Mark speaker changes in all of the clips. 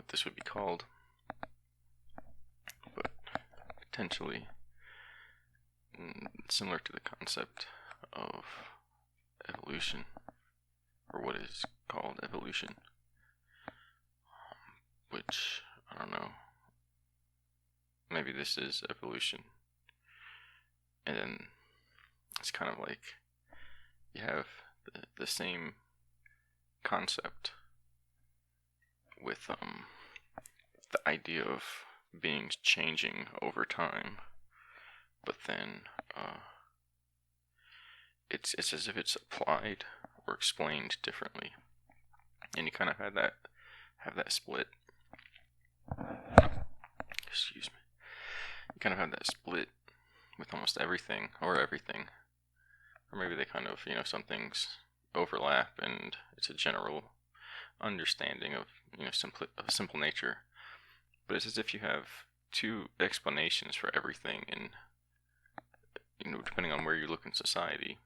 Speaker 1: what this would be called, but potentially similar to the concept of evolution, or what is called evolution, which, I don't know, maybe this is evolution, and then it's kind of like you have the same concept with the idea of beings changing over time, but then it's as if it's applied or explained differently, and you kind of have that split. Excuse me. You kind of have that split with almost everything, or maybe they kind of, some things overlap, and it's a general understanding of, simple nature. But it's as if you have two explanations for everything, and depending on where you look in society.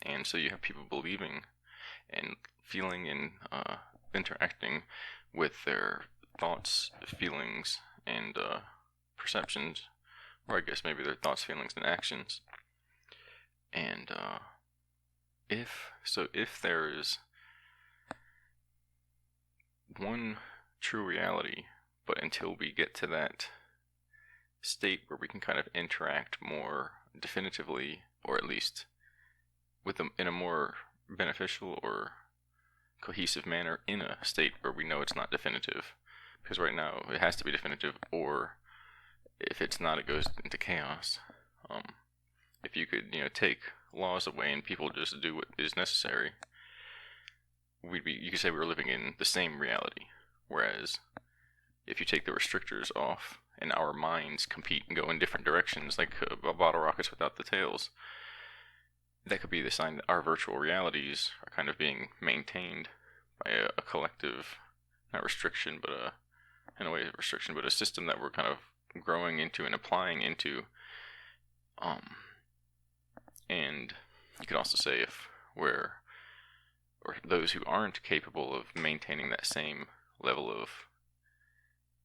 Speaker 1: And so you have people believing and feeling and interacting with their thoughts, feelings, and perceptions, or I guess maybe their thoughts, feelings, and actions. And if there is one true reality, but until we get to that state where we can kind of interact more definitively, or at least with them in a more beneficial or cohesive manner, in a state where we know it's not definitive, because right now it has to be definitive, or if it's not, it goes into chaos. If you could, take laws away and people just do what is necessary, you could say we were living in the same reality. Whereas if you take the restrictors off and our minds compete and go in different directions, like bottle rockets without the tails, that could be the sign that our virtual realities are kind of being maintained by a collective, not restriction, but in a way restriction, but a system that we're kind of growing into and applying into. And you could also say or those who aren't capable of maintaining that same level of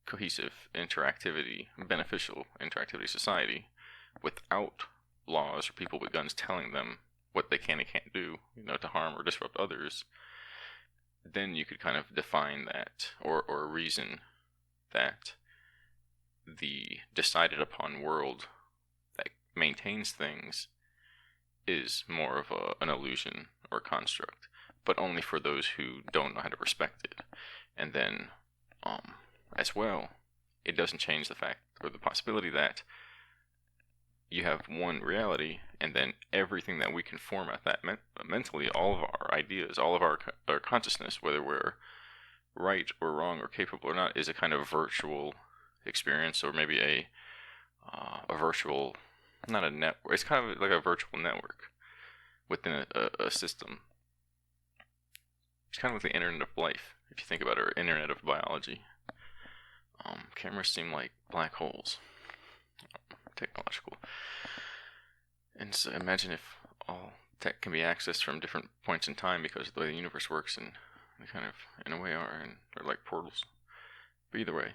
Speaker 1: cohesive interactivity, beneficial interactivity society, without laws or people with guns telling them what they can and can't do, to harm or disrupt others, then you could kind of define that, or reason that the decided upon world that maintains things is more of an illusion or construct, but only for those who don't know how to respect it. And then, as well, it doesn't change the fact or the possibility that you have one reality, and then everything that we can form at that mentally, all of our ideas, all of our consciousness, whether we're right or wrong or capable or not, is a kind of virtual experience, or maybe a virtual, not a network. It's kind of like a virtual network within a system. It's kind of like the internet of life, if you think about it, or internet of biology. Cameras seem like black holes, technological. And so imagine if all tech can be accessed from different points in time, because of the way the universe works, and we kind of, in a way, are like portals. But either way,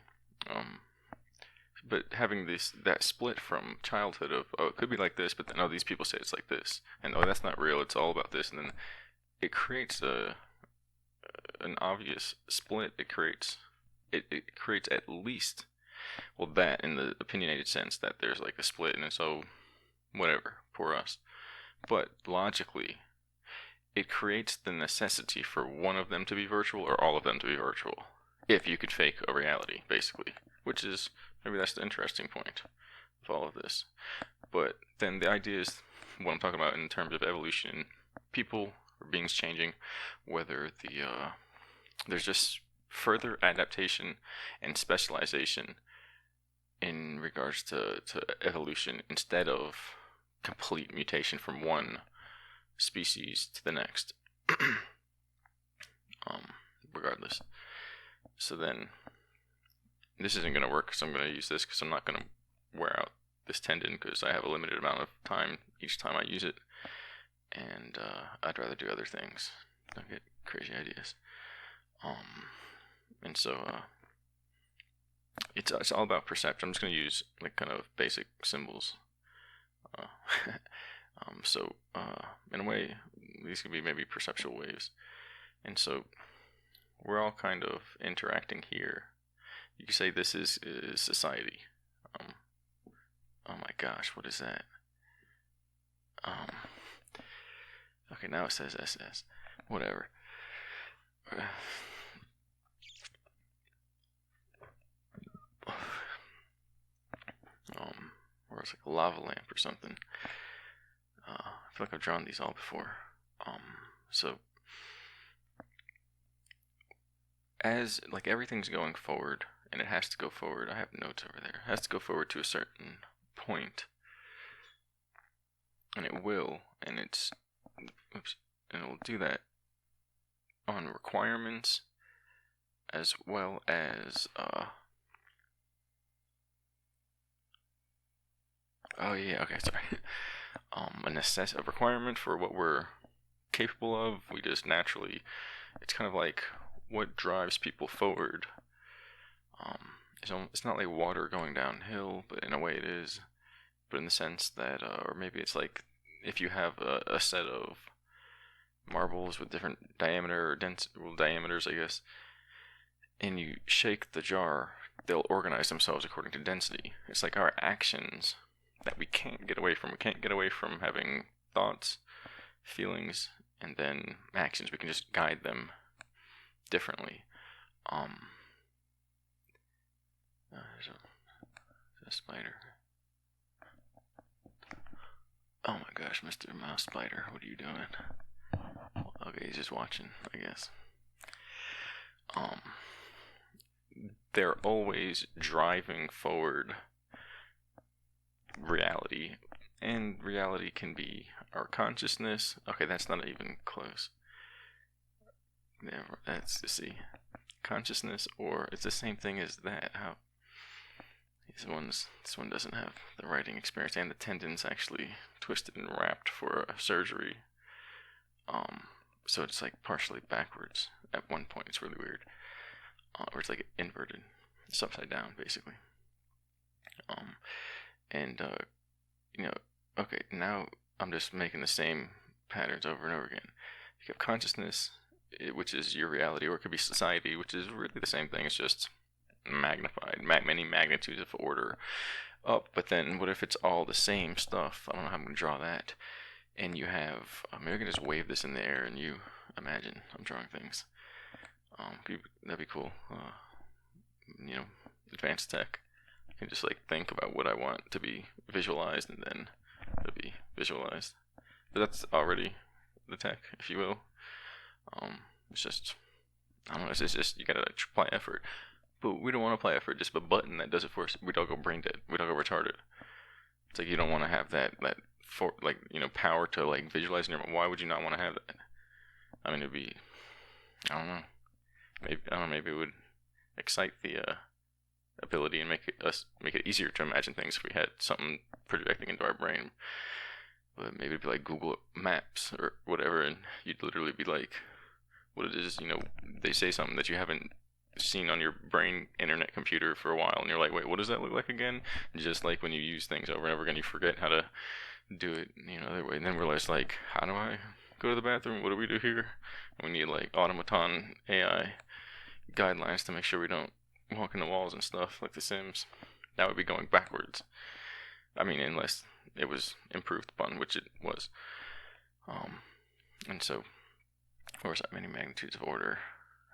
Speaker 1: but having that split from childhood of, it could be like this, but then, these people say it's like this, and that's not real, it's all about this, and then it creates an obvious split. It creates at least, well, that in the opinionated sense that there's like a split, and so whatever, poor us. But logically, it creates the necessity for one of them to be virtual or all of them to be virtual, if you could fake a reality, basically, which is, maybe that's the interesting point of all of this. But then the idea is what I'm talking about in terms of evolution, people or beings changing, whether there's just further adaptation and specialization in regards to evolution, instead of complete mutation from one species to the next. Regardless. So then, this isn't going to work, because I'm going to use this, because I'm not going to wear out this tendon, because I have a limited amount of time each time I use it, and I'd rather do other things. Don't get crazy ideas. And so, it's all about perception. I'm just gonna use like kind of basic symbols. Uh, in a way, these could be maybe perceptual waves, and so we're all kind of interacting here. You could say this is society. Um, oh my gosh, what is that? Um, okay, now it says SS. Whatever. Or it's like a lava lamp or something. I feel like I've drawn these all before. So as like everything's going forward, and it has to go forward. I have notes over there. It has to go forward to a certain point, and it will, and and it will do that on requirements as well as oh yeah, okay, sorry. A requirement for what we're capable of. We just naturally, it's kind of like what drives people forward. It's not like water going downhill, but in a way it is. But in the sense that, or maybe it's like if you have a set of marbles with different diameter or diameters, I guess, and you shake the jar, they'll organize themselves according to density. It's like our actions that we can't get away from. We can't get away from having thoughts, feelings, and then actions. We can just guide them differently. There's a spider. Oh my gosh, Mr. Mouse Spider, what are you doing? Okay, he's just watching, I guess. They're always driving forward reality, and reality can be our consciousness. Okay, that's not even close. That's to see consciousness, or it's the same thing as that. How this one doesn't have the writing experience, and the tendon's actually twisted and wrapped for a surgery. So it's like partially backwards at one point. It's really weird, or it's like inverted, it's upside down basically. Okay, now I'm just making the same patterns over and over again. You have consciousness, which is your reality, or it could be society, which is really the same thing. It's just magnified, many magnitudes of order up. But then, what if it's all the same stuff? I don't know how I'm going to draw that. And you have, maybe I can just wave this in the air, and you imagine I'm drawing things. That'd be cool. Advanced tech. I can just like think about what I want to be visualized, and then it'll be visualized. But that's already the tech, if you will. It's just, I don't know. It's just you gotta apply effort. But we don't want to apply effort. Just a button that does it for us. We'd all go brain dead. We'd all go retarded. It's like you don't want to have that power to like visualize in your mind. Why would you not want to have that? I mean, it'd be, I don't know. Maybe it would excite the ability and make it easier to imagine things if we had something projecting into our brain. But maybe it'd be like Google Maps or whatever, and you'd literally be like, what it is, they say something that you haven't seen on your brain internet computer for a while, and you're like, wait, what does that look like again? And just like when you use things over and over again, you forget how to do it, other way, and then realize like, how do I go to the bathroom? What do we do here? And we need like automaton AI guidelines to make sure we don't walk in the walls and stuff like The Sims. That would be going backwards. I mean, unless it was improved upon, which it was. And so, where was that many magnitudes of order?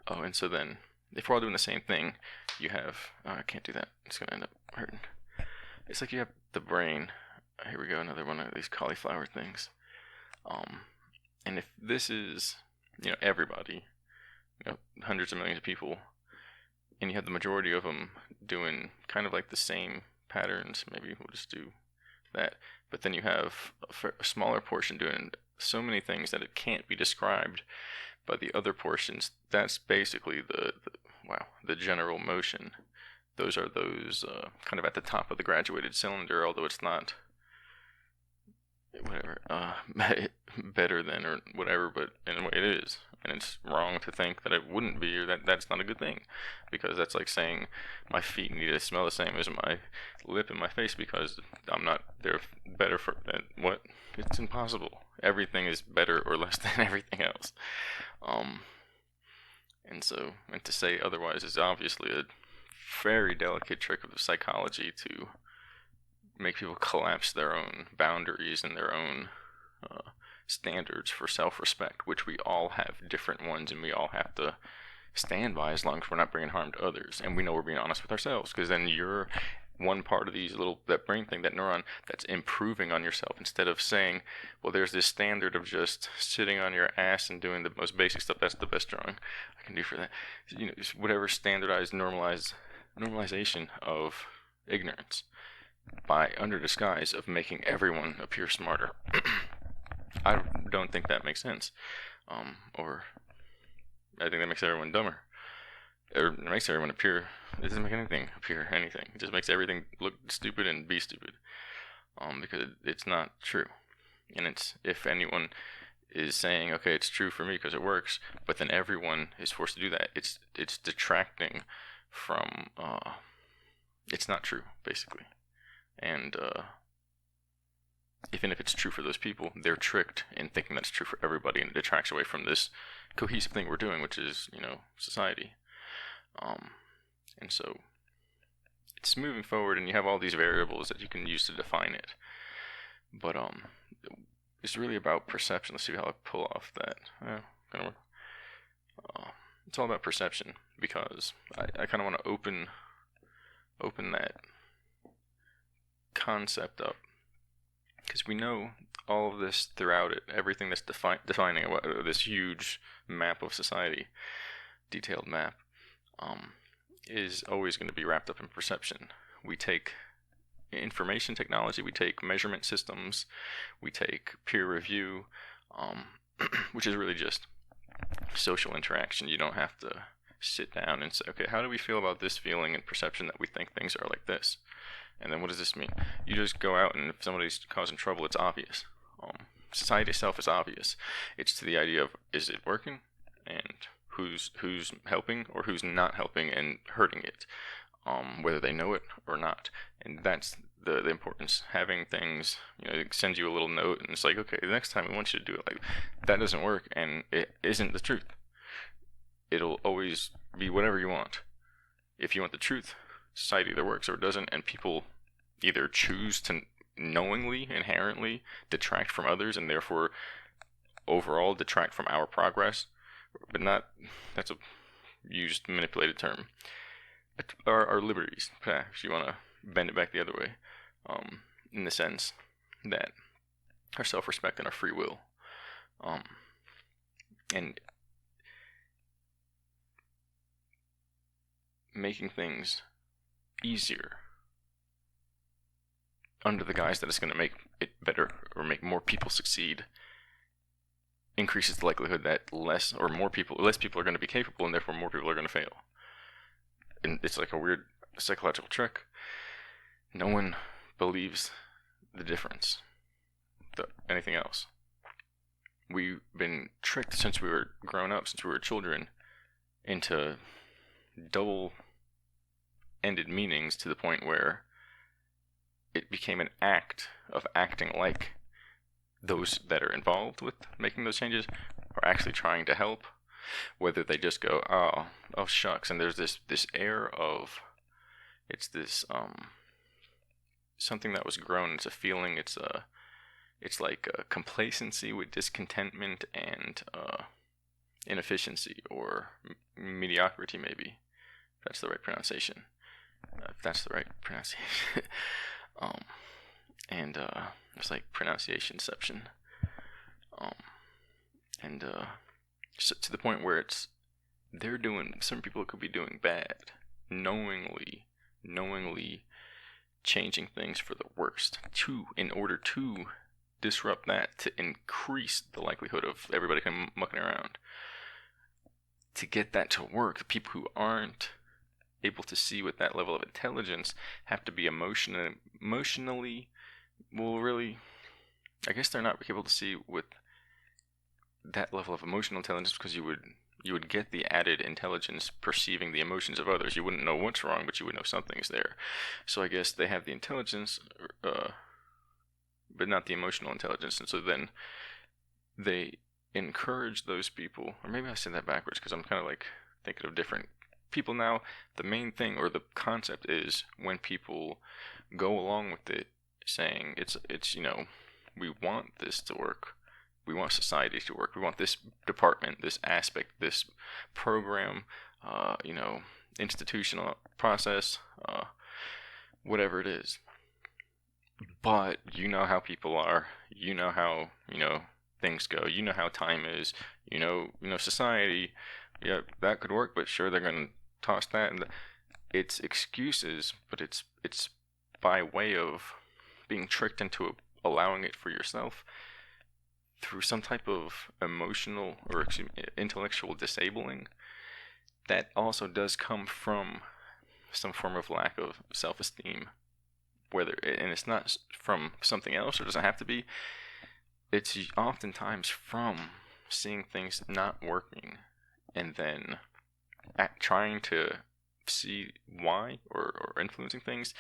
Speaker 1: Oh, and so then, if we're all doing the same thing, you have, I can't do that. It's going to end up hurting. It's like you have the brain. Here we go, another one of these cauliflower things. And if this is, everybody, hundreds of millions of people, and you have the majority of them doing kind of like the same patterns, maybe we'll just do that. But then you have a smaller portion doing so many things that it can't be described by the other portions. That's basically the general motion. Those are kind of at the top of the graduated cylinder, although it's not whatever better than or whatever, but in a way it is. And it's wrong to think that it wouldn't be, or that that's not a good thing, because that's like saying my feet need to smell the same as my lip and my face because I'm not, they're better for that. What? It's impossible. Everything is better or less than everything else. Um, and to say otherwise is obviously a very delicate trick of the psychology to make people collapse their own boundaries and their own uh, standards for self-respect, which we all have different ones, and we all have to stand by as long as we're not bringing harm to others, and we know we're being honest with ourselves. Because then you're one part of these little, that brain thing, that neuron, that's improving on yourself, instead of saying, well, there's this standard of just sitting on your ass and doing the most basic stuff. That's the best drawing I can do for that. You know, just whatever standardized normalization of ignorance by under disguise of making everyone appear smarter. I don't think that makes sense. Or I think that makes everyone dumber. Or it makes everyone appear. It doesn't make anything appear anything. It just makes everything look stupid and be stupid. Because it's not true. And it's, if anyone is saying, okay, it's true for me because it works, but then everyone is forced to do that, it's detracting from. It's not true, basically. And even if it's true for those people, they're tricked in thinking that's true for everybody, and it detracts away from this cohesive thing we're doing, which is, society. And so it's moving forward, and you have all these variables that you can use to define it. But it's really about perception. Let's see how I pull off that. It's all about perception, because I kind of want to open that concept up, because we know all of this throughout it, everything that's defining this huge map of society, detailed map, is always going to be wrapped up in perception. We take information technology, we take measurement systems, we take peer review, which is really just social interaction. You don't have to sit down and say, okay, how do we feel about this feeling and perception that we think things are like this? And then what does this mean? You just go out, and if somebody's causing trouble, it's obvious. Society itself is obvious. It's to the idea of, is it working? And who's helping or who's not helping and hurting it, whether they know it or not. And that's the importance. Having things, it sends you a little note, and it's like, okay, the next time we want you to do it. Like, that doesn't work, and it isn't the truth. It'll always be whatever you want. If you want the truth, society either works or it doesn't, and people either choose to knowingly, inherently detract from others, and therefore overall detract from our progress, but not, that's a used, manipulated term, our liberties, if you want to bend it back the other way, in the sense that our self-respect and our free will, and making things easier under the guise that it's going to make it better or make more people succeed increases the likelihood that less people are going to be capable, and therefore more people are going to fail. And it's like a weird psychological trick. No one believes the difference to anything else. We've been tricked since we were grown up, since we were children, into double-ended meanings, to the point where it became an act of acting like those that are involved with making those changes are actually trying to help, whether they just go, oh shucks, and there's this air of, it's this something that was grown, it's a feeling, it's like a complacency with discontentment and inefficiency, or mediocrity, maybe. If that's the right pronunciation. And it's like pronunciationception. So to the point where some people could be doing bad, knowingly changing things for the worst, in order to disrupt that, to increase the likelihood of everybody kind of mucking around. To get that to work, the people who aren't able to see with that level of intelligence have to be emotionally, well, really, I guess they're not able to see with that level of emotional intelligence because you would get the added intelligence perceiving the emotions of others. You wouldn't know what's wrong, but you would know something's there. So I guess they have the intelligence, but not the emotional intelligence, and so then they encourage those people, or maybe I said that backwards because I'm kind of like thinking of different people now. The main thing or the concept is when people go along with it, saying it's we want this to work, we want society to work, we want this department, this aspect, this program, institutional process, whatever it is. But you know how people are, you know how things go, you know how time is, society. Yeah, that could work, but sure they're gonna toss that, and it's excuses, but it's by way of being tricked into allowing it for yourself through some type of emotional or intellectual disabling that also does come from some form of lack of self-esteem, and it's not from something else, or doesn't have to be. It's oftentimes from seeing things not working and then trying to see why, or influencing things,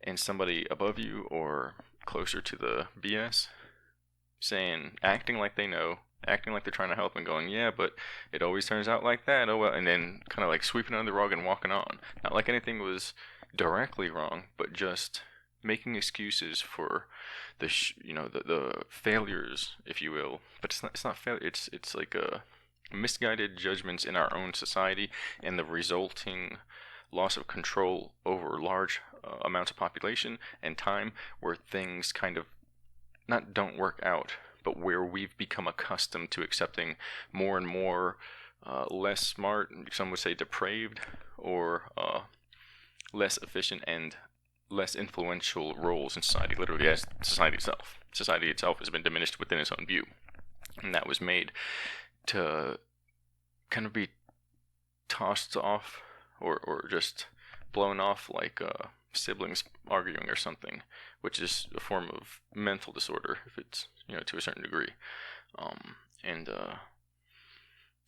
Speaker 1: and somebody above you or closer to the BS acting like they know, acting like they're trying to help, and going, yeah, but it always turns out like that, oh well, and then kind of like sweeping under the rug and walking on. Not like anything was directly wrong, but just making excuses for the failures, if you will. But it's not failure. It's like misguided judgments in our own society and the resulting loss of control over large amounts of population and time, where things kind of not don't work out, but where we've become accustomed to accepting more and more less smart, some would say depraved, or less efficient and less influential roles in society, literally as society itself. Society itself has been diminished within its own view, and that was made to kind of be tossed off or just blown off like siblings arguing or something, which is a form of mental disorder if it's to a certain degree, and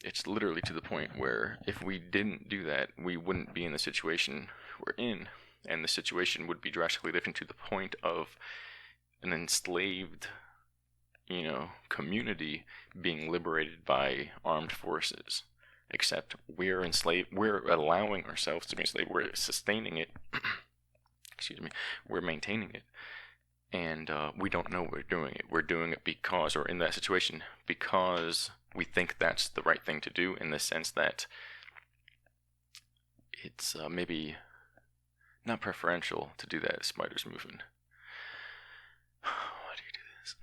Speaker 1: it's literally to the point where if we didn't do that, we wouldn't be in the situation we're in, and the situation would be drastically different to the point of an enslaved community being liberated by armed forces. Except we're enslaved, we're allowing ourselves to be enslaved, we're sustaining it, excuse me, we're maintaining it, and we don't know we're doing it. We're doing it because, or in that situation, because we think that's the right thing to do, in the sense that it's maybe not preferential to do that. Spider's moving. Why do you do this?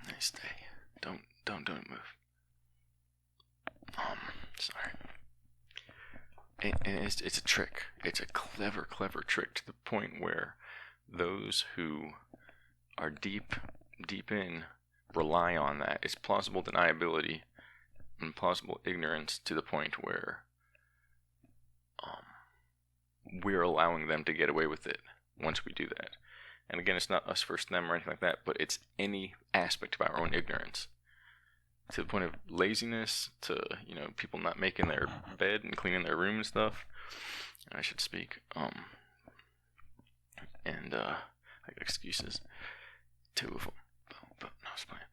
Speaker 1: Nice day. Don't move. Sorry. And it's a trick. It's a clever trick, to the point where those who are deep in rely on that. It's plausible deniability and plausible ignorance, to the point where we're allowing them to get away with it once we do that. And again, it's not us versus them or anything like that, but it's any aspect of our own ignorance, to the point of laziness, to people not making their bed and cleaning their room and stuff. I should speak. And I got excuses, 2 of them, but no, it's fine.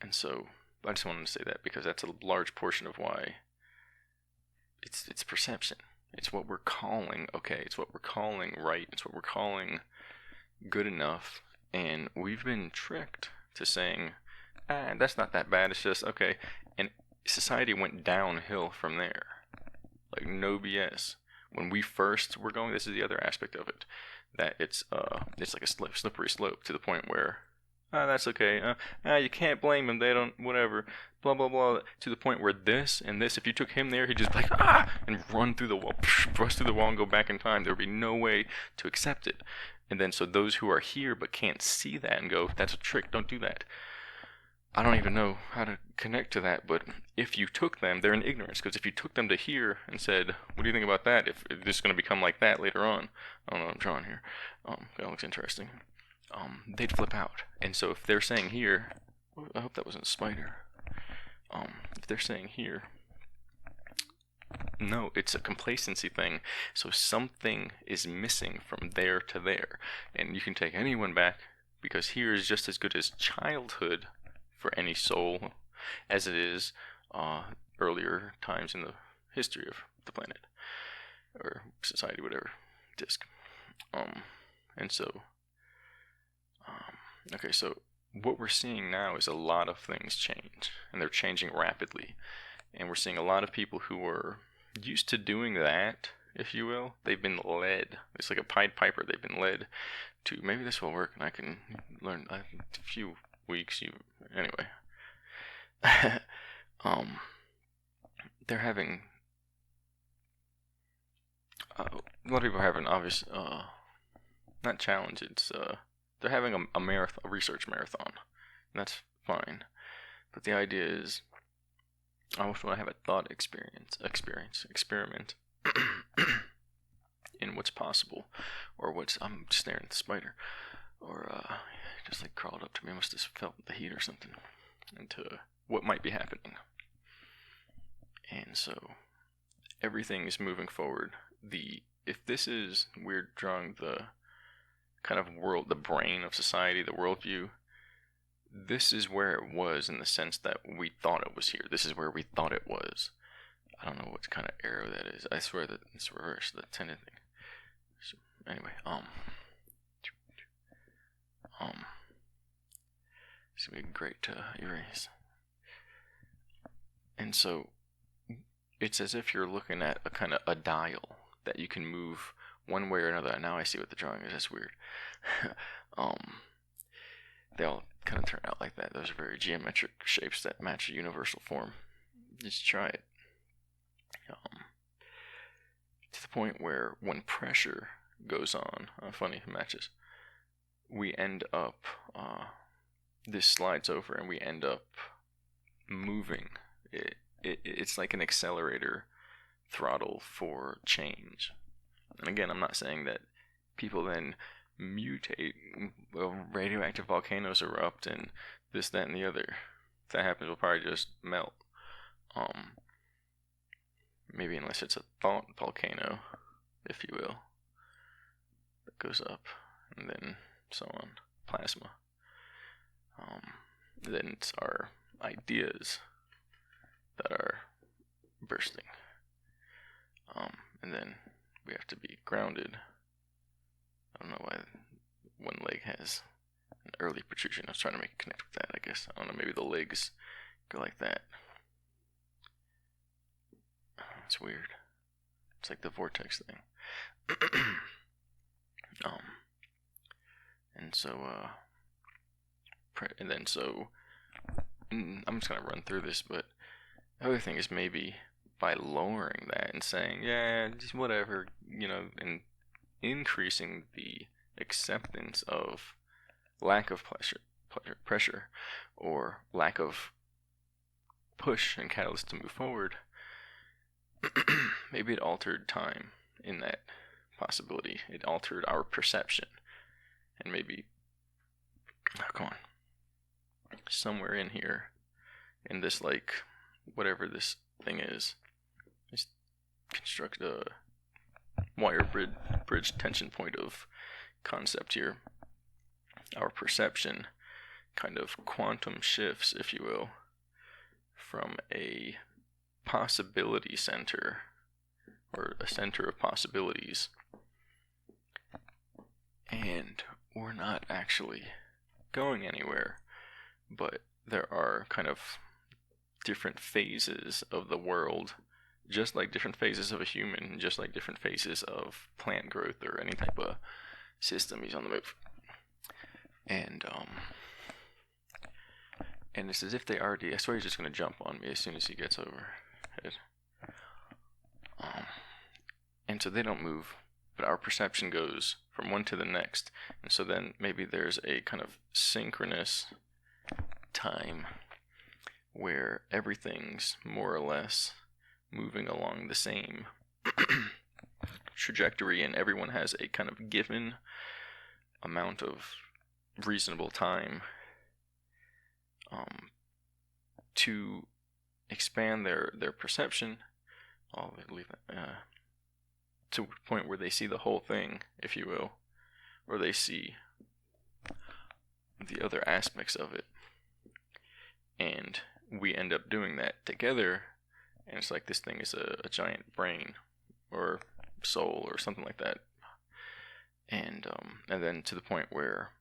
Speaker 1: And so I just wanted to say that because that's a large portion of why it's perception. It's what we're calling okay. It's what we're calling right. It's what we're calling good enough, and we've been tricked to saying, that's not that bad, it's just okay. And society went downhill from there. Like, no BS. When we first were going, this is the other aspect of it, that it's like a slippery slope, to the point where, that's okay, you can't blame them, they don't, whatever, blah, blah, blah, to the point where this and this, if you took him there, he'd just be like, and run through the wall, bust through the wall and go back in time. There would be no way to accept it. And then, so those who are here but can't see that and go, that's a trick, don't do that. I don't even know how to connect to that, but if you took them, they're in ignorance, because if you took them to here and said, what do you think about that, if this is going to become like that later on, I don't know what I'm drawing here, that looks interesting, they'd flip out. And so if they're saying here, I hope that wasn't a spider. If they're saying here, no, it's a complacency thing. So something is missing from there to there. And you can take anyone back, because here is just as good as childhood for any soul as it is earlier times in the history of the planet or society, whatever disc. And so, okay, so what we're seeing now is a lot of things change, and they're changing rapidly. And we're seeing a lot of people who are used to doing that, if you will. They've been led. It's like a Pied Piper. They've been led to, maybe this will work and I can learn a few weeks. Anyway. They're having, a lot of people are having obvious, not challenge, it's, they're having a research marathon. And that's fine. But the idea is, I almost want to have a thought experiment in what's possible, or I'm staring at the spider, or just like crawled up to me, must have felt the heat or something, into what might be happening. And so everything is moving forward. If this is, we're drawing the kind of world, the brain of society, the worldview, this is where it was in the sense that we thought it was here. This is where we thought it was. I don't know what kind of arrow that is. I swear that it's reversed, the tendon thing. So, anyway, it's gonna be great to erase. And so, it's as if you're looking at a kind of a dial that you can move one way or another. Now I see what the drawing is. That's weird. They all kind of turn out like that. Those are very geometric shapes that match a universal form. Just try it. To the point where when pressure goes on, funny matches, we end up, this slides over and we end up moving. It's like an accelerator throttle for change. And again, I'm not saying that people then mutate, radioactive volcanoes erupt and this, that, and the other. If that happens, we'll probably just melt. Maybe unless it's a thought volcano, if you will, that goes up, and then so on, plasma. Then it's our ideas that are bursting. And then we have to be grounded. I don't know why one leg has an early protrusion. I was trying to make it connect with that, I guess. I don't know, maybe the legs go like that. It's weird. It's like the vortex thing. And so, I'm just gonna run through this, but the other thing is maybe by lowering that and saying, yeah, just whatever, and increasing the acceptance of lack of pressure, or lack of push and catalyst to move forward, maybe it altered time in that possibility. It altered our perception. And maybe, come on, somewhere in here, in this, like, whatever this thing is, just construct a wire bridge tension point of concept here. Our perception kind of quantum shifts, if you will, from a possibility center, or a center of possibilities, and we're not actually going anywhere, but there are kind of different phases of the world, just like different phases of a human, just like different phases of plant growth or any type of system. He's on the move. And it's as if they already, I swear he's just going to jump on me as soon as he gets overhead. And so they don't move, but our perception goes from one to the next. And so then maybe there's a kind of synchronous time where everything's more or less moving along the same trajectory, and everyone has a kind of given amount of reasonable time to expand their perception. I'll leave that to a point where they see the whole thing, if you will, or they see the other aspects of it, and we end up doing that together, and it's like this thing is a giant brain or soul or something like that, and then to the point where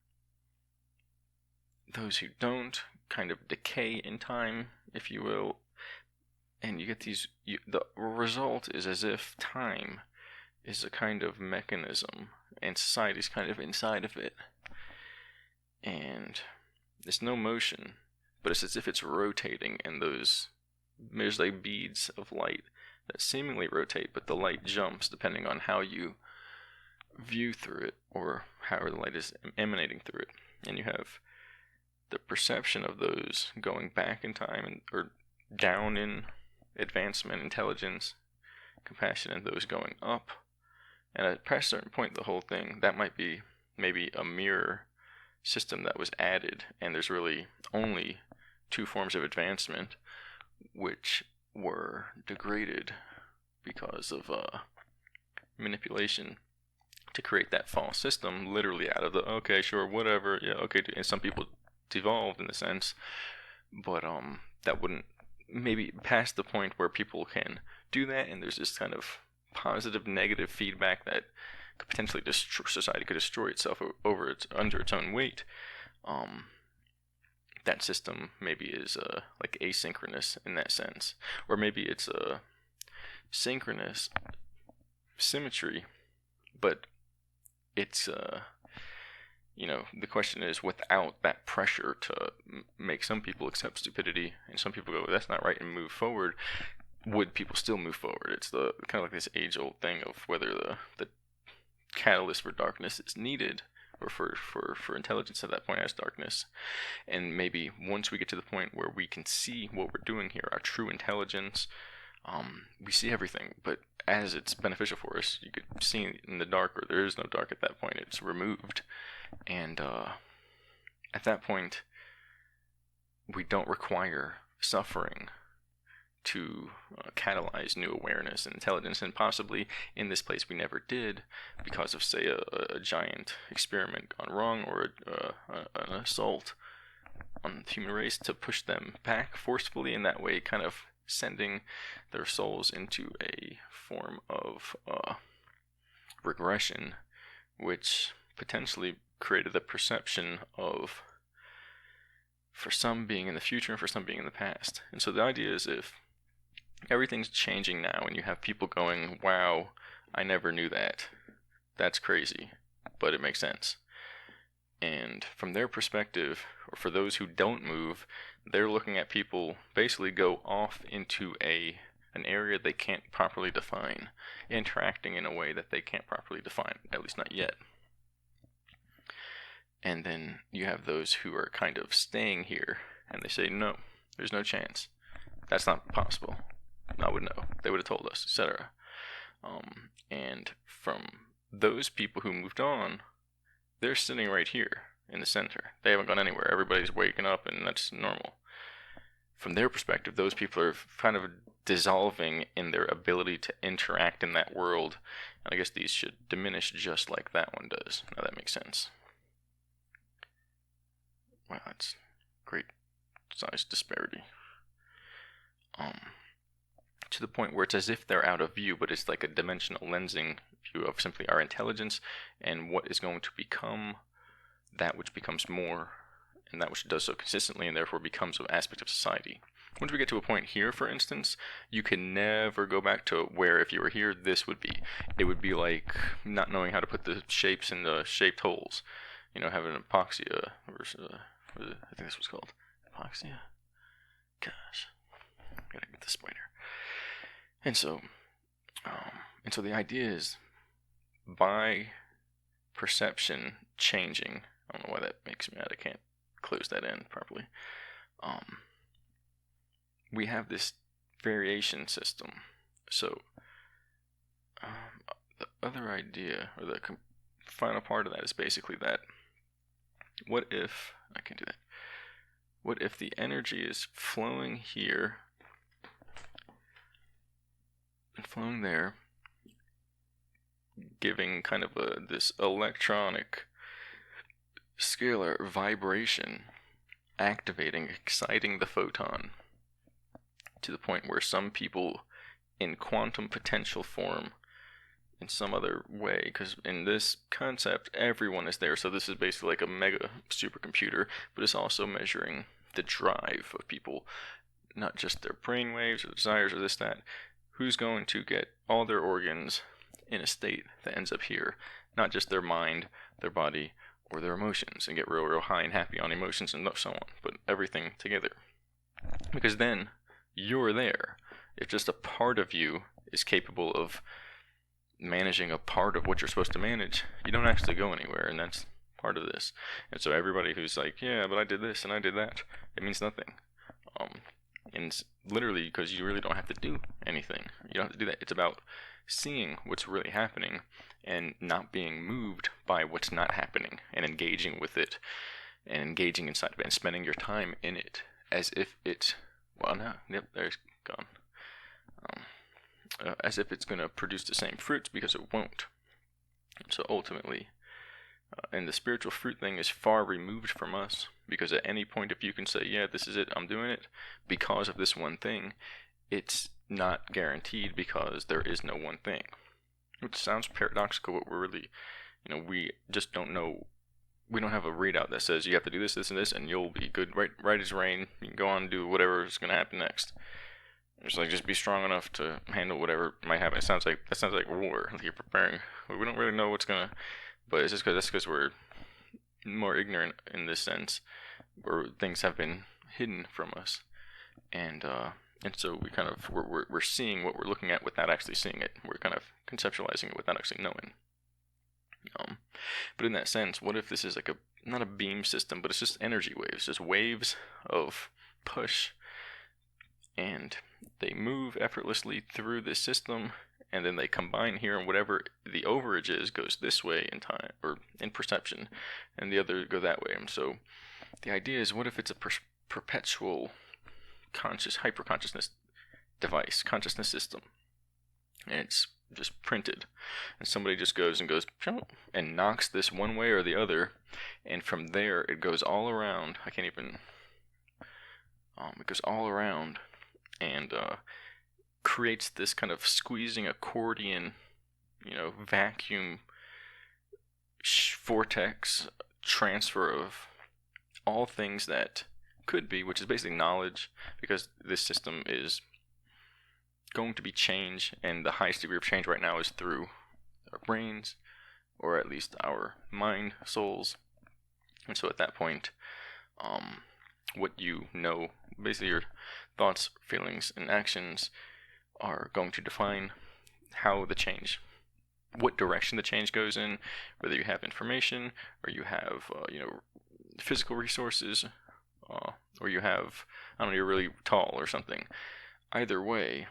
Speaker 1: those who don't kind of decay in time, if you will, and you get these. The result is as if time is a kind of mechanism, and society's kind of inside of it, and there's no motion, but it's as if it's rotating, and there's like beads of light that seemingly rotate, but the light jumps depending on how you view through it, or how the light is emanating through it, and you have the perception of those going back in time or down in advancement, intelligence, compassion, and those going up. And at a certain point, the whole thing, that might be maybe a mirror system that was added, and there's really only two forms of advancement which were degraded because of manipulation to create that false system, literally out of the okay, sure, whatever, yeah, okay, and some people devolved in the sense, but that wouldn't maybe past the point where people can do that, and there's this kind of positive negative feedback that could potentially society could destroy itself under its own weight. That system maybe is like asynchronous in that sense, or maybe it's a synchronous symmetry, but it's the question is, without that pressure to make some people accept stupidity and some people go, that's not right, and move forward, would people still move forward? It's the kind of like this age-old thing of whether the catalyst for darkness is needed, or for intelligence at that point as darkness. And maybe once we get to the point where we can see what we're doing here, our true intelligence, we see everything, but as it's beneficial for us, you could see in the dark, or there is no dark at that point, it's removed. And at that point, we don't require suffering to catalyze new awareness and intelligence, and possibly in this place we never did because of, say, a giant experiment gone wrong, or an assault on the human race to push them back forcefully, in that way kind of sending their souls into a form of regression, which potentially created the perception of, for some, being in the future and for some being in the past. And so the idea is, if everything's changing now and you have people going, wow, I never knew that, that's crazy, but it makes sense. And from their perspective, or for those who don't move, they're looking at people basically go off into an area they can't properly define, interacting in a way that they can't properly define, at least not yet. And then you have those who are kind of staying here, and they say, no, there's no chance. That's not possible. I would know. They would have told us, etc. And from those people who moved on, they're sitting right here in the center. They haven't gone anywhere. Everybody's waking up, and that's normal. From their perspective, those people are kind of dissolving in their ability to interact in that world. And I guess these should diminish just like that one does. Now that makes sense. Wow, that's great size disparity. To the point where it's as if they're out of view, but it's like a dimensional lensing view of simply our intelligence and what is going to become that which becomes more, and that which does so consistently, and therefore becomes an aspect of society. Once we get to a point here, for instance, you can never go back to where, if you were here, this would be. It would be like not knowing how to put the shapes in the shaped holes. Having epoxia, or I think this was called epoxia. Gosh, gotta get the spider. And so the idea is, by perception changing, I don't know why that makes me mad, I can't close that end properly. We have this variation system. So the other idea, or the final part of that, is basically that, what if, I can't do that, what if the energy is flowing here and flowing there, giving kind of this electronic scalar vibration, activating, exciting the photon to the point where some people in quantum potential form in some other way, because in this concept everyone is there, so this is basically like a mega supercomputer, but it's also measuring the drive of people, not just their brain waves or desires or this, that. Who's going to get all their organs in a state that ends up here, not just their mind, their body, or their emotions, and get real high and happy on emotions and so on, but everything together. Because then you're there. If just a part of you is capable of managing a part of what you're supposed to manage, you don't actually go anywhere, and that's part of this. And so everybody who's like, yeah, but I did this and I did that, it means nothing. And it's literally because you really don't have to do anything. You don't have to do that. It's about seeing what's really happening and not being moved by what's not happening, and engaging with it and engaging inside of it and spending your time in it as if it's, well, no, yep, there's gone. As if it's going to produce the same fruits, because it won't. So ultimately, and the spiritual fruit thing is far removed from us, because at any point if you can say, yeah, this is it, I'm doing it because of this one thing, it's not guaranteed, because there is no one thing. Which sounds paradoxical, but we're really, we just don't know. We don't have a readout that says you have to do this, this, and this, and you'll be good right as rain. You can go on and do whatever is going to happen next. It's like, just be strong enough to handle whatever might happen. That sounds like war. Like you're preparing. We don't really know what's gonna, but it's just because we're more ignorant in this sense, where things have been hidden from us, and so we kind of we're seeing what we're looking at without actually seeing it. We're kind of conceptualizing it without actually knowing. But in that sense, what if this is like not a beam system, but it's just energy waves, just waves of push, and they move effortlessly through this system, and then they combine here, and whatever the overage is goes this way in time, or in perception, and the other go that way. And so the idea is, what if it's a perpetual hyper-consciousness device, consciousness system, and it's just printed, and somebody just goes and knocks this one way or the other, and from there it goes all around. I can't even, it goes all around, and creates this kind of squeezing accordion, vacuum vortex transfer of all things that could be, which is basically knowledge, because this system is going to be change, and the highest degree of change right now is through our brains, or at least our mind, souls. And so at that point, what basically your thoughts, feelings, and actions are going to define what direction the change goes in, whether you have information, or you have, physical resources, or you have, you're really tall or something. Either way,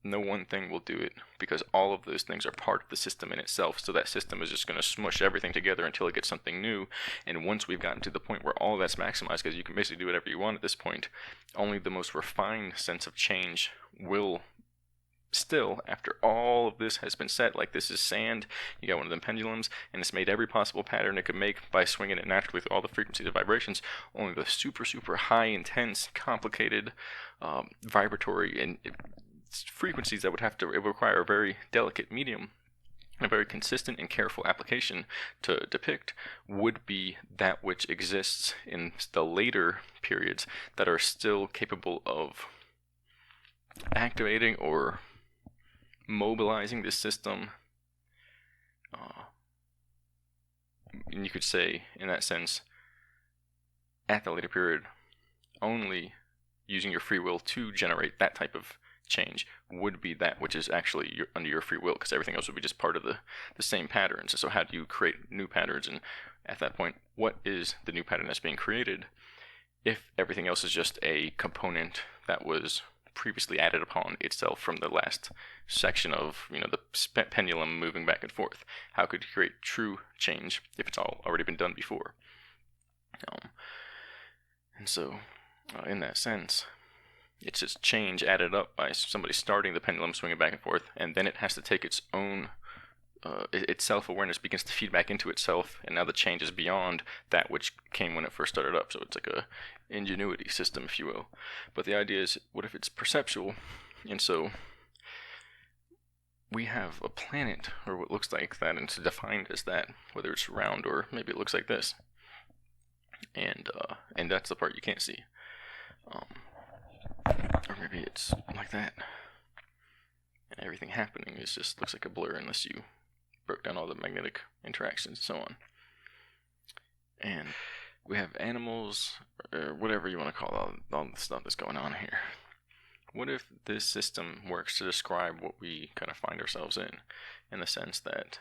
Speaker 1: no one thing will do it, because all of those things are part of the system in itself. So that system is just going to smush everything together until it gets something new. And once we've gotten to the point where all that's maximized, because you can basically do whatever you want at this point, only the most refined sense of change will still, after all of this has been set, like this is sand, you got one of them pendulums, and it's made every possible pattern it could make by swinging it naturally through all the frequencies and vibrations. Only the super, super high, intense, complicated, vibratory, and frequencies that it would require a very delicate medium, a very consistent and careful application to depict, would be that which exists in the later periods that are still capable of activating or mobilizing this system. And you could say, in that sense, at the later period, only using your free will to generate that type of change would be that which is actually under your free will, because everything else would be just part of the same patterns. And so how do you create new patterns? And at that point, what is the new pattern that's being created if everything else is just a component that was previously added upon itself from the last section of the pendulum moving back and forth? How could you create true change if it's all already been done before? And so, in that sense, it's just change added up by somebody starting the pendulum swinging back and forth, and then it has to take its own, its self-awareness begins to feed back into itself, and now the change is beyond that which came when it first started up. So it's like a ingenuity system, if you will. But the idea is, what if it's perceptual? And so we have a planet, or what looks like that, and it's defined as that, whether it's round or maybe it looks like this. And that's the part you can't see. Or maybe it's like that. And everything happening is just looks like a blur unless you broke down all the magnetic interactions and so on. And we have animals, or whatever you want to call all the stuff that's going on here. What if this system works to describe what we kind of find ourselves in the sense that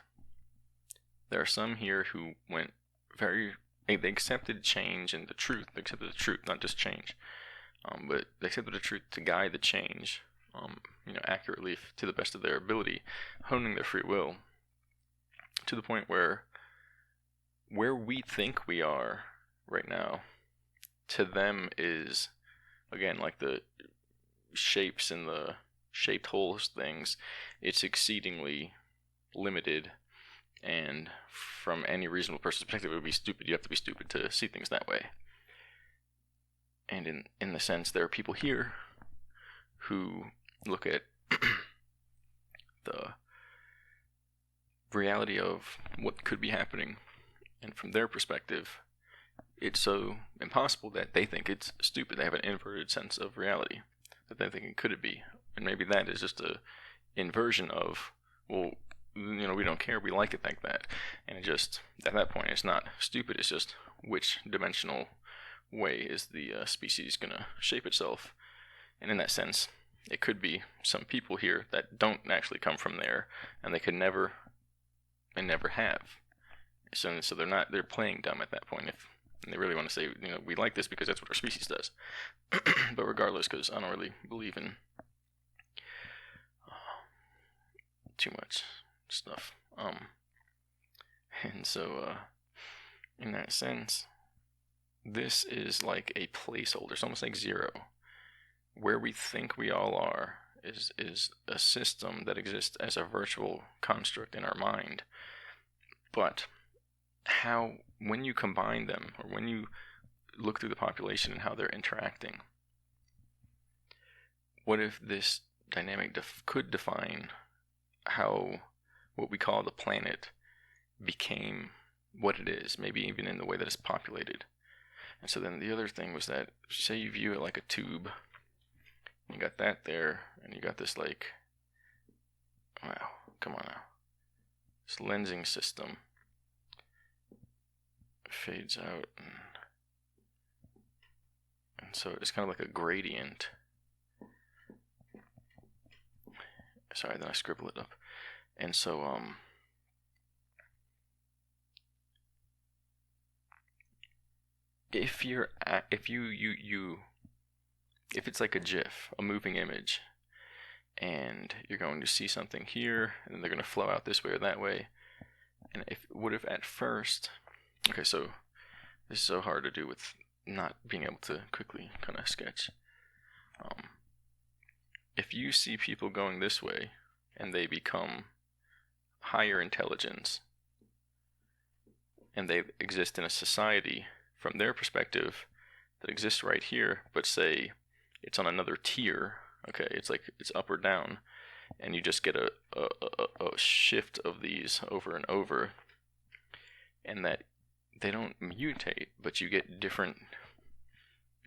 Speaker 1: there are some here who went they accepted change and the truth. They accepted the truth, not just change. But they accepted the truth to guide the change, accurately to the best of their ability, honing their free will to the point where we think we are right now, to them is, again, like the shapes and the shaped holes things, it's exceedingly limited, and from any reasonable person's perspective, it would be stupid. You have to be stupid to see things that way. And in the sense, there are people here who look at the reality of what could be happening, and from their perspective, it's so impossible that they think it's stupid. They have an inverted sense of reality that they think it could be, and maybe that is just a inversion of, well, we don't care, we like it like that, and it just, at that point, it's not stupid, it's just which dimensional way is the species going to shape itself. And in that sense, it could be some people here that don't actually come from there, and they could never have. So they're playing dumb at that point, and they really want to say, we like this because that's what our species does. But regardless, because I don't really believe in too much stuff. And so, in that sense, this is like a placeholder. It's almost like zero. Where we think we all are is a system that exists as a virtual construct in our mind. But when you combine them, or when you look through the population and how they're interacting, what if this dynamic could define how what we call the planet became what it is, maybe even in the way that it's populated. And so then the other thing was that, say you view it like a tube, you got that there, and you got this like, wow, come on now, this lensing system fades out, and so it's kind of like a gradient. Sorry, then I scribble it up. And so, if it's like a GIF, a moving image, and you're going to see something here, and then they're going to flow out this way or that way, and what if at first, okay, so this is so hard to do with not being able to quickly kind of sketch. If you see people going this way, and they become higher intelligence, and they exist in a society from their perspective that exists right here, but say it's on another tier, okay, it's like it's up or down, and you just get a shift of these over and over, and that they don't mutate, but you get different,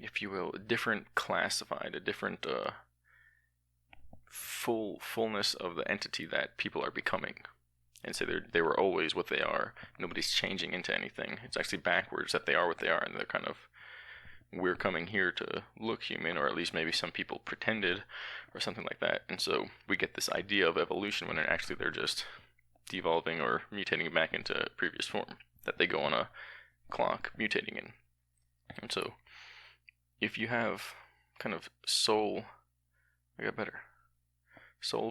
Speaker 1: if you will, different classified, a different fullness of the entity that people are becoming. And say they were always what they are. Nobody's changing into anything. It's actually backwards, that they are what they are, and they're kind of, we're coming here to look human, or at least maybe some people pretended, or something like that. And so we get this idea of evolution when actually they're just devolving or mutating back into previous form that they go on a clock mutating in. And so if you have kind of soul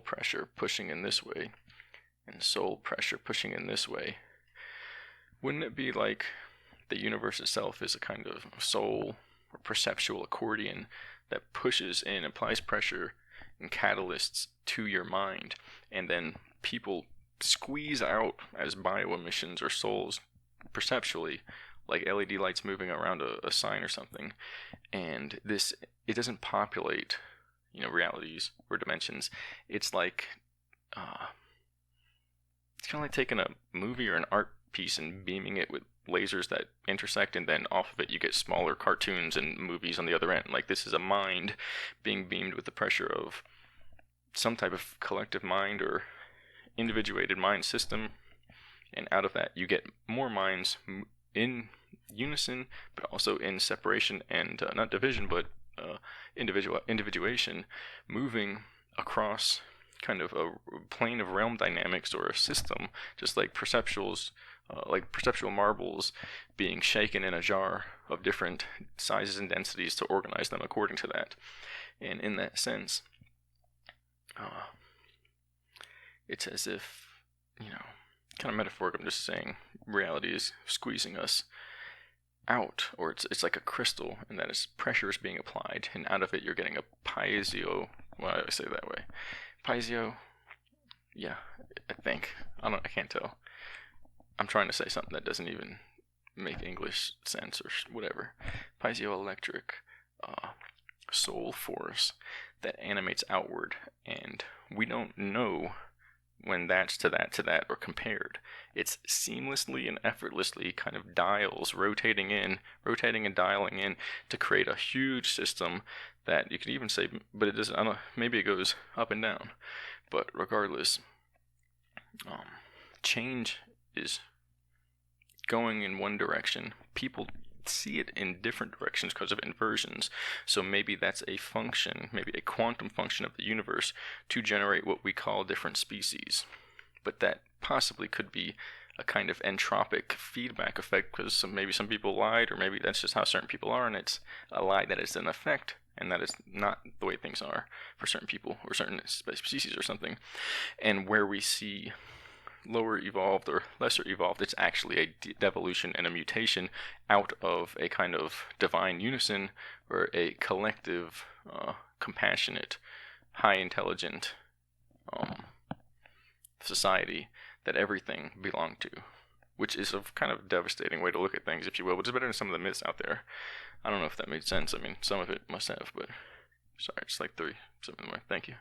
Speaker 1: pressure pushing in this way, and soul pressure pushing in this way, wouldn't it be like the universe itself is a kind of soul or perceptual accordion that pushes in, applies pressure and catalysts to your mind, and then people squeeze out as bioemissions or souls perceptually, like LED lights moving around a sign or something. And this, it doesn't populate, realities or dimensions. It's like, it's kind of like taking a movie or an art piece and beaming it with lasers that intersect, and then off of it you get smaller cartoons and movies on the other end. Like, this is a mind being beamed with the pressure of some type of collective mind or individuated mind system, and out of that you get more minds in unison, but also in separation and not division, but individuation, moving across kind of a plane of realm dynamics or a system, just like perceptuals, like perceptual marbles being shaken in a jar of different sizes and densities to organize them according to that. And in that sense, it's as if, kind of metaphoric, I'm just saying, reality is squeezing us out, or it's like a crystal, and that is pressure is being applied, and out of it you're getting a piezo. Why do I say it that way? Piezo. Yeah, I think. I can't tell. I'm trying to say something that doesn't even make English sense or whatever. Piezoelectric soul force that animates outward, and we don't know when that's to that or compared. It's seamlessly and effortlessly kind of dials rotating and dialing in to create a huge system that you could even say, but it doesn't, I don't know, maybe it goes up and down, but regardless, change is going in one direction. People see it in different directions because of inversions. So maybe that's a function, maybe a quantum function of the universe to generate what we call different species. But that possibly could be a kind of entropic feedback effect, because maybe some people lied, or maybe that's just how certain people are, and it's a lie that is an effect, and that is not the way things are for certain people or certain species or something. And where we see lower evolved or lesser evolved, it's actually a devolution and a mutation out of a kind of divine unison, or a collective, compassionate, high intelligent society that everything belonged to, which is a kind of devastating way to look at things, if you will, but it's better than some of the myths out there. I don't know if that made sense. I mean, some of it must have, but sorry, it's like 3 something more. Thank you.